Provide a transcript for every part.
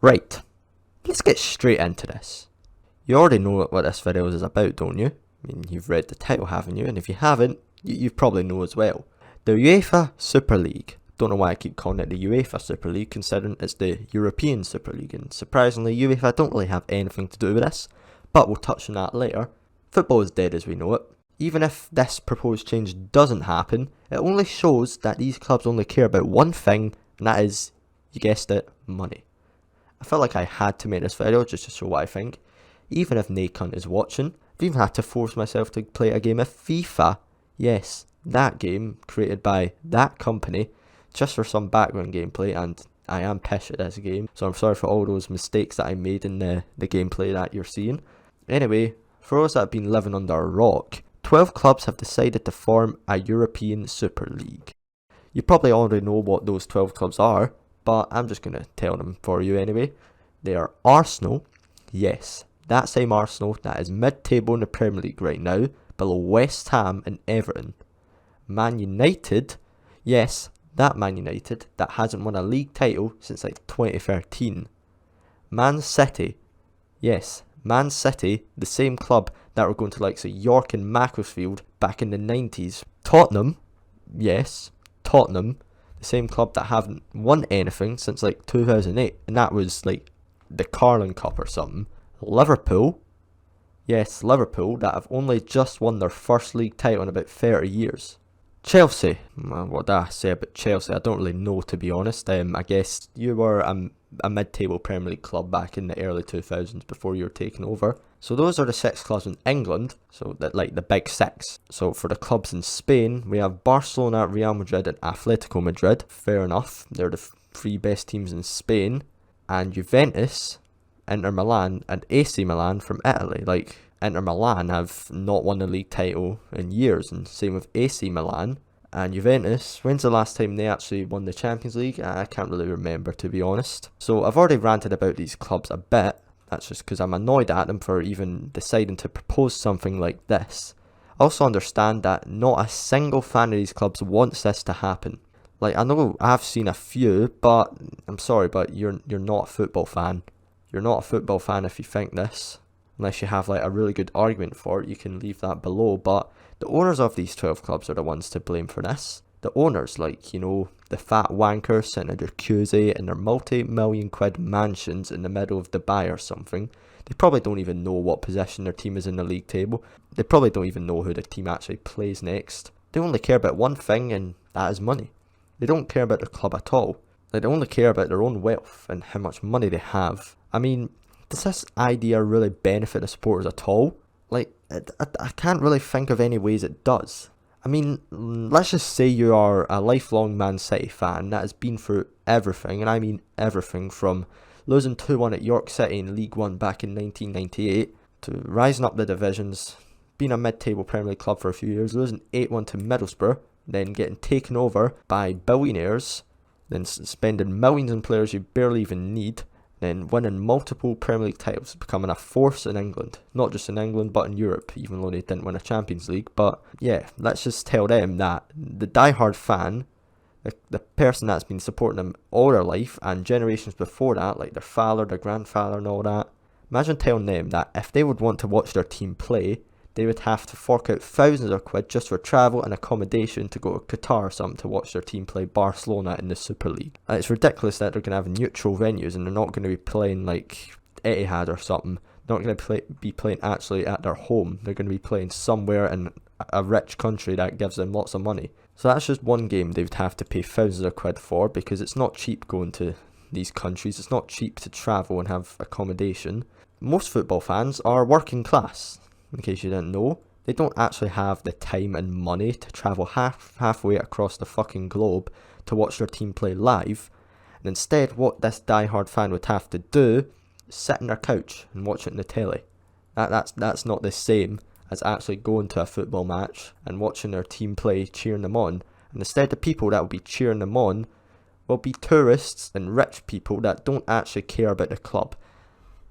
Right, let's get straight into this. You already know what this video is about, don't you? I mean, you've read the title, haven't you? And if you haven't, you probably know as well. The UEFA Super League. Don't know why I keep calling it the UEFA Super League, considering it's the European Super League. And surprisingly, UEFA don't really have anything to do with this, but we'll touch on that later. Football is dead as we know it. Even if this proposed change doesn't happen, it only shows that these clubs only care about one thing, and that is, you guessed it, money. I felt like I had to make this video just to show what I think. Even if no cunt is watching, I've even had to force myself to play a game of FIFA. Yes, that game created by that company, just for some background gameplay, and I am pissed at this game, so I'm sorry for all those mistakes that I made in the gameplay that you're seeing. Anyway, for those that have been living under a rock, 12 clubs have decided to form a European Super League. You probably already know what those 12 clubs are, but I'm just going to tell them for you anyway. They are Arsenal, yes, that same Arsenal that is mid-table in the Premier League right now, below West Ham and Everton. Man United, yes, that Man United that hasn't won a league title since like 2013. Man City, yes, Man City, the same club that were going to likes of York and Macclesfield back in the 90s. Tottenham, yes, Tottenham, the same club that haven't won anything since like 2008, and that was like the Carling Cup or something. Liverpool, yes, Liverpool, that have only just won their first league title in about 30 years. Chelsea, well, what did I say about Chelsea? I don't really know, to be honest. I guess you were a mid-table Premier League club back in the early 2000s before you were taken over. So those are the 6 clubs in England, so that like the big 6. So for the clubs in Spain, we have Barcelona, Real Madrid and Atletico Madrid. Fair enough, they're the 3 best teams in Spain. And Juventus, Inter Milan and AC Milan from Italy. Like, Inter Milan have not won the league title in years, and same with AC Milan. And Juventus, when's the last time they actually won the Champions League? I can't really remember, to be honest. So I've already ranted about these clubs a bit. That's just because I'm annoyed at them for even deciding to propose something like this. I also understand that not a single fan of these clubs wants this to happen. Like, I know I've seen a few, but I'm sorry, but you're not a football fan. You're not a football fan if you think this. Unless you have like a really good argument for it, you can leave that below. But the owners of these 12 clubs are the ones to blame for this. The owners, like, you know, the fat wankers sitting in their jacuzzi in their multi-million quid mansions in the middle of Dubai or something. They probably don't even know what position their team is in the league table. They probably don't even know who the team actually plays next. They only care about one thing, and that is money. They don't care about the club at all. Like, they only care about their own wealth and how much money they have. I mean, does this idea really benefit the supporters at all? Like, I can't really think of any ways it does. I mean, let's just say you are a lifelong Man City fan that has been through everything, and I mean everything from losing 2-1 at York City in League 1 back in 1998, to rising up the divisions, being a mid-table Premier League club for a few years, losing 8-1 to Middlesbrough, then getting taken over by billionaires, then spending millions on players you barely even need, then winning multiple Premier League titles, becoming a force in England. Not just in England, but in Europe, even though they didn't win a Champions League. But yeah, let's just tell them that the diehard fan, the person that's been supporting them all their life, and generations before that, like their father, their grandfather and all that, imagine telling them that if they would want to watch their team play, they would have to fork out thousands of quid just for travel and accommodation to go to Qatar or something to watch their team play Barcelona in the Super League. It's ridiculous that they're going to have neutral venues and they're not going to be playing like Etihad or something. They're not going to be playing actually at their home. They're going to be playing somewhere in a rich country that gives them lots of money. So that's just one game they would have to pay thousands of quid for, because it's not cheap going to these countries. It's not cheap to travel and have accommodation. Most football fans are working class. In case you didn't know, they don't actually have the time and money to travel halfway across the fucking globe to watch their team play live. And instead, what this diehard fan would have to do is sit on their couch and watch it on the telly. That's not the same as actually going to a football match and watching their team play, cheering them on. And instead, the people that will be cheering them on will be tourists and rich people that don't actually care about the club.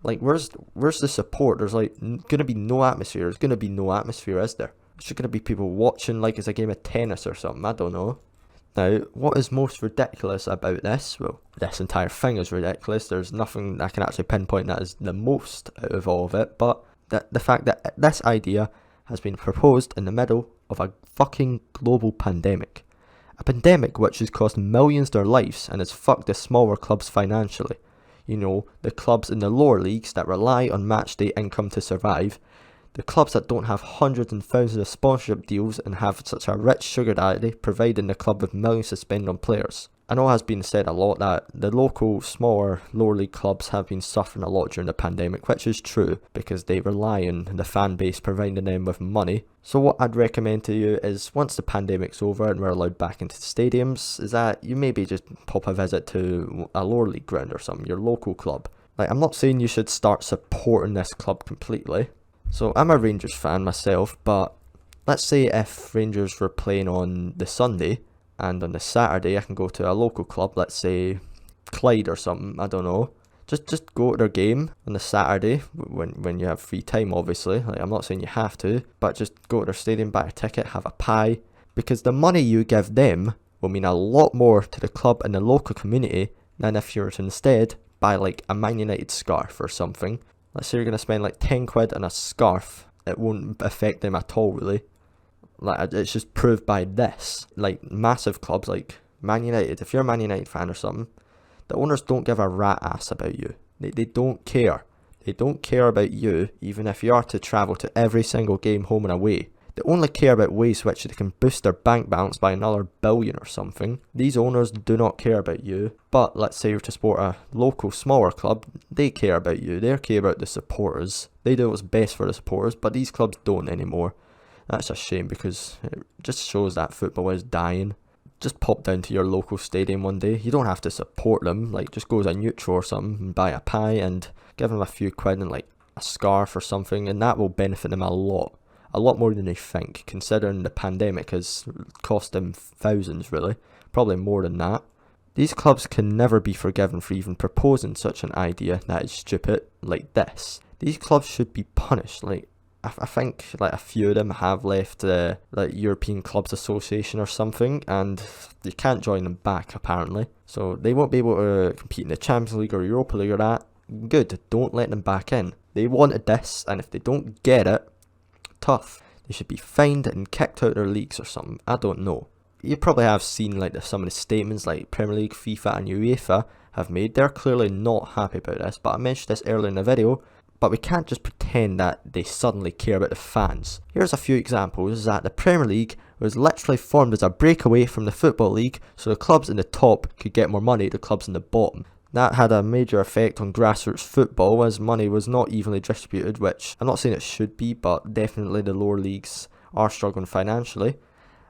Like, where's the support? There's like gonna be no atmosphere. There's gonna be no atmosphere, is there? There's just gonna be people watching like it's a game of tennis or something. I don't know. Now, what is most ridiculous about this? Well, this entire thing is ridiculous. There's nothing I can actually pinpoint that is the most out of all of it, but the fact that this idea has been proposed in the middle of a fucking global pandemic. A pandemic which has cost millions their lives and has fucked the smaller clubs financially. You know, the clubs in the lower leagues that rely on matchday income to survive. The clubs that don't have hundreds and thousands of sponsorship deals and have such a rich sugar daddy providing the club with millions to spend on players. I know it has been said a lot that the local, smaller, lower league clubs have been suffering a lot during the pandemic, which is true because they rely on the fan base providing them with money. So what I'd recommend to you is once the pandemic's over and we're allowed back into the stadiums, is that you maybe just pop a visit to a lower league ground or something, your local club. Like, I'm not saying you should start supporting this club completely. So I'm a Rangers fan myself, but let's say if Rangers were playing on the Sunday, and on the Saturday I can go to a local club, let's say Clyde or something, I don't know. Just go to their game on the Saturday, when you have free time obviously. Like, I'm not saying you have to, but just go to their stadium, buy a ticket, have a pie. Because the money you give them will mean a lot more to the club and the local community than if you were to instead buy like a Man United scarf or something. Let's say you're going to spend like 10 quid on a scarf. It won't affect them at all, really. Like, it's just proved by this. Like, massive clubs like Man United, if you're a Man United fan or something, the owners don't give a rat ass about you. They don't care. They don't care about you, even if you are to travel to every single game home and away. They only care about ways which they can boost their bank balance by another billion or something. These owners do not care about you. But let's say you're to support a local smaller club, they care about you. They care about the supporters. They do what's best for the supporters, but these clubs don't anymore. That's a shame because it just shows that football is dying. Just pop down to your local stadium one day. You don't have to support them. Like, just go as a neutral or something and buy a pie and give them a few quid and like a scarf or something, and that will benefit them a lot. A lot more than they think, considering the pandemic has cost them thousands, really. Probably more than that. These clubs can never be forgiven for even proposing such an idea that is stupid like this. These clubs should be punished. Like, I think like a few of them have left like European Clubs Association or something, and you can't join them back apparently. So they won't be able to compete in the Champions League or Europa League or that. Good, don't let them back in. They wanted this, and if they don't get it, tough. They should be fined and kicked out their leagues or something. I don't know. You probably have seen like some of the statements like Premier League, FIFA and Uefa have made. They're clearly not happy about this, but I mentioned this earlier in the video. But we can't just pretend that they suddenly care about the fans. Here's a few examples that the Premier League was literally formed as a breakaway from the Football League so the clubs in the top could get more money to clubs in the bottom. That had a major effect on grassroots football as money was not evenly distributed, which I'm not saying it should be, but definitely the lower leagues are struggling financially.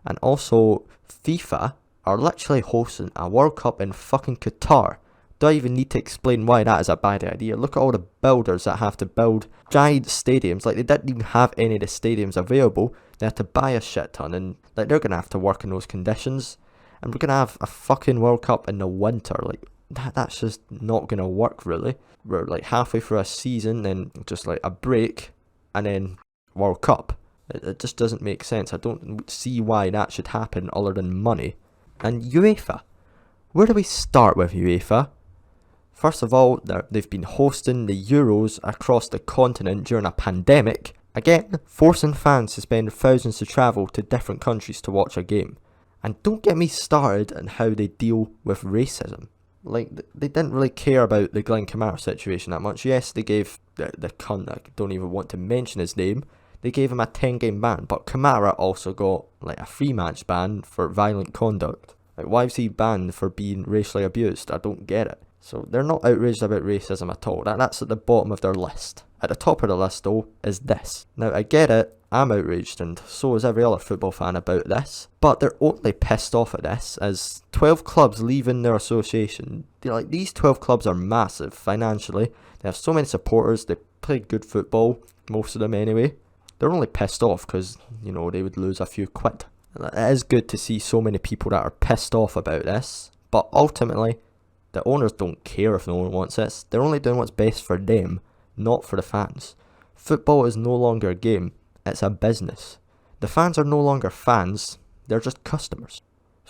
And also, FIFA are literally hosting a World Cup in fucking Qatar. Do I even need to explain why that is a bad idea? Look at all the builders that have to build giant stadiums. Like, they didn't even have any of the stadiums available. They had to buy a shit ton, and like, they're gonna have to work in those conditions. And we're gonna have a fucking World Cup in the winter. Like, that's just not gonna work, really. We're like halfway through a season, then just like a break, and then World Cup. It just doesn't make sense. I don't see why that should happen other than money. And UEFA. Where do we start with UEFA? First of all, they've been hosting the Euros across the continent during a pandemic. Again, forcing fans to spend thousands to travel to different countries to watch a game. And don't get me started on how they deal with racism. Like, they didn't really care about the Glenn Kamara situation that much. Yes, they gave the cunt, I don't even want to mention his name, they gave him a 10-game ban. But Kamara also got like a 3-match ban for violent conduct. Like, why was he banned for being racially abused? I don't get it. So they're not outraged about racism at all. That's at the bottom of their list. At the top of the list though is this. Now I get it, I'm outraged and so is every other football fan about this. But they're only pissed off at this as 12 clubs leaving their association. These 12 clubs are massive financially. They have so many supporters, they play good football, most of them anyway. They're only pissed off because, you know, they would lose a few quid. It is good to see so many people that are pissed off about this. But ultimately, the owners don't care if no one wants this. They're only doing what's best for them, not for the fans. Football is no longer a game, it's a business. The fans are no longer fans, they're just customers.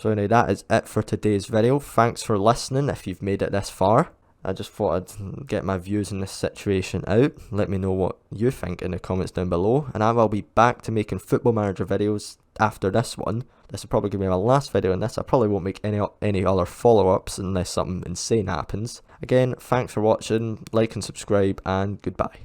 So anyway, that is it for today's video. Thanks for listening if you've made it this far. I just thought I'd get my views on this situation out. Let me know what you think in the comments down below. And I will be back to making Football Manager videos after this one. This will probably be my last video on this. I probably won't make any other follow-ups unless something insane happens. Again, thanks for watching. Like and subscribe, and goodbye.